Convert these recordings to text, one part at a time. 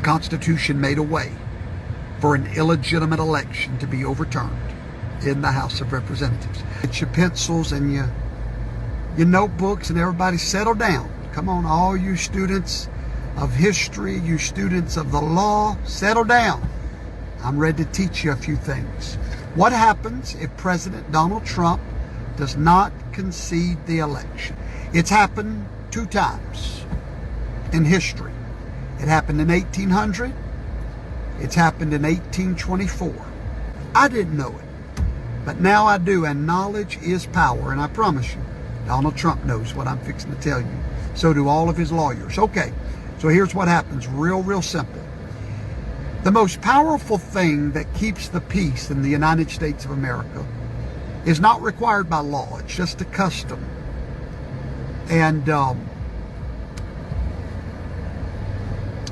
Constitution made a way for an illegitimate election to be overturned in the House of Representatives. Get your pencils and your notebooks, and everybody settle down. Come on, all you students of history, you students of the law, settle down. I'm ready to teach you a few things. What happens if President Donald Trump does not concede the election? It's happened 2 times in history. It happened in 1800. It's happened in 1824. I didn't know it, but now I do, and knowledge is power, and I promise you, Donald Trump knows what I'm fixing to tell you. So do all of his lawyers. Okay, so here's what happens, real simple. The most powerful thing that keeps the peace in the United States of America is not required by law. It's just a custom. And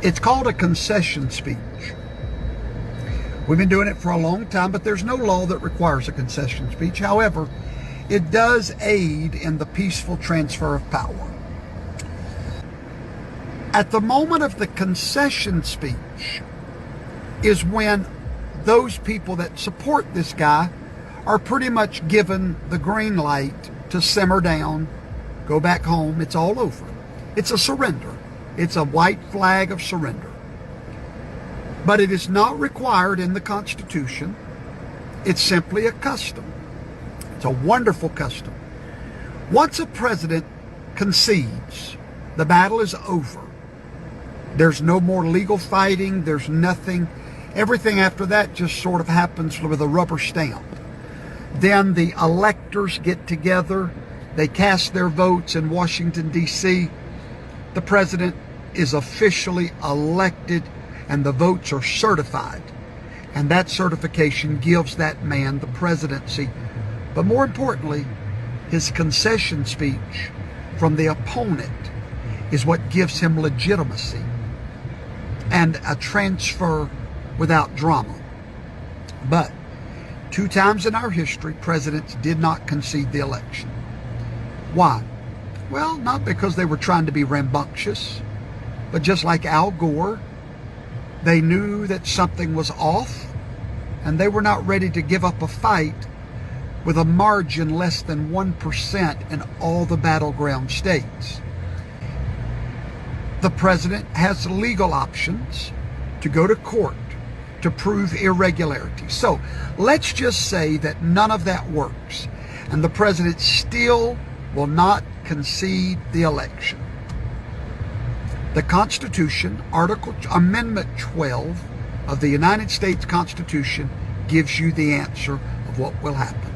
it's called a concession speech. We've been doing it for a long time, but there's no law that requires a concession speech. However, it does aid in the peaceful transfer of power. At the moment of the concession speech is when those people that support this guy are pretty much given the green light to simmer down, go back home. It's all over. It's a surrender. It's a white flag of surrender. But it is not required in the Constitution. It's simply a custom. It's a wonderful custom. Once a president concedes, the battle is over. There's no more legal fighting. There's nothing. Everything after that just sort of happens with a rubber stamp. Then the electors get together. They cast their votes in Washington, D.C. The president is officially elected, and the votes are certified. And that certification gives that man the presidency. But more importantly, his concession speech from the opponent is what gives him legitimacy and a transfer without drama. But 2 times in our history, presidents did not concede the election. Why? Well, not because they were trying to be rambunctious, but just like Al Gore, they knew that something was off, and they were not ready to give up a fight with a margin less than 1% in all the battleground states. The president has legal options to go to court to prove irregularity. So let's just say that none of that works, and the president still will not concede the election. The Constitution, Amendment 12 of the United States Constitution gives you the answer of what will happen.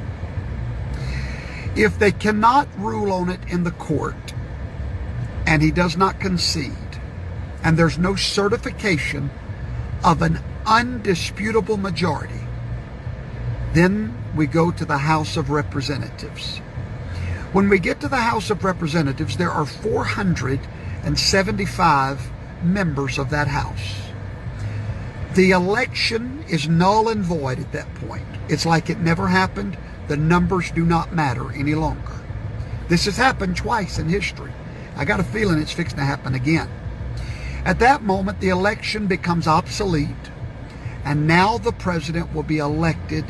If they cannot rule on it in the court, and he does not concede, and there's no certification of an undisputable majority, then we go to the House of Representatives. When we get to the House of Representatives, there are 475 members of that House. The election is null and void at that point. It's like it never happened. The numbers do not matter any longer. This has happened twice in history. I got a feeling it's fixing to happen again. At that moment, the election becomes obsolete, and now the president will be elected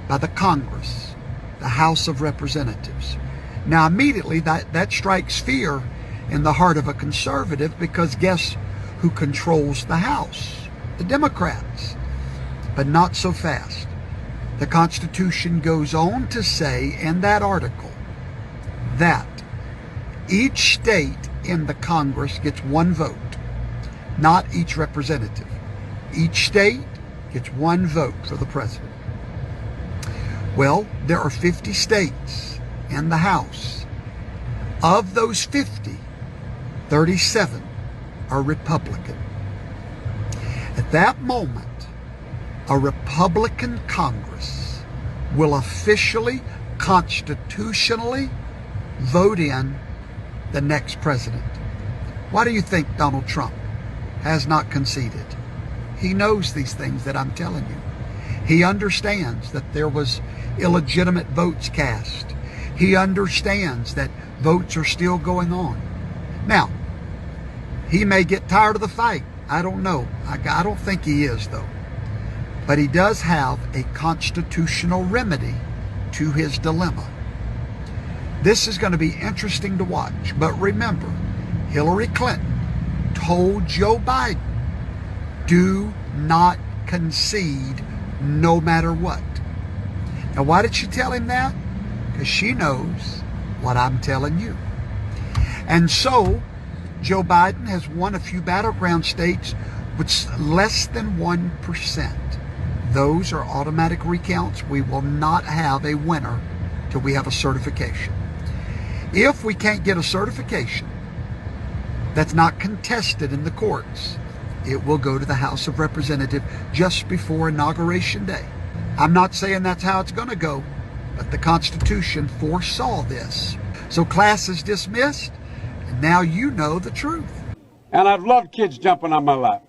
by the Congress, the House of Representatives. Now, immediately, that strikes fear in the heart of a conservative, because guess who controls the House? The Democrats. But not so fast. The Constitution goes on to say in that article that each state in the Congress gets 1 vote, not each representative. Each state gets 1 vote for the president. Well, there are 50 states in the House. Of those 50, 37 are Republican. At that moment, a Republican Congress will officially, constitutionally vote in the next president. Why do you think Donald Trump has not conceded? He knows these things that I'm telling you. He understands that there was illegitimate votes cast. He understands that votes are still going on. Now, he may get tired of the fight. I don't know. I don't think he is, though. But he does have a constitutional remedy to his dilemma. This is going to be interesting to watch. But remember, Hillary Clinton told Joe Biden, do not concede no matter what. Now, why did she tell him that? Because she knows what I'm telling you. And so, Joe Biden has won a few battleground states with less than 1%. Those are automatic recounts. We will not have a winner till we have a certification. If we can't get a certification that's not contested in the courts, it will go to the House of Representatives just before Inauguration Day. I'm not saying that's how it's going to go, but the Constitution foresaw this. So class is dismissed, and now you know the truth. And I've loved kids jumping on my lap.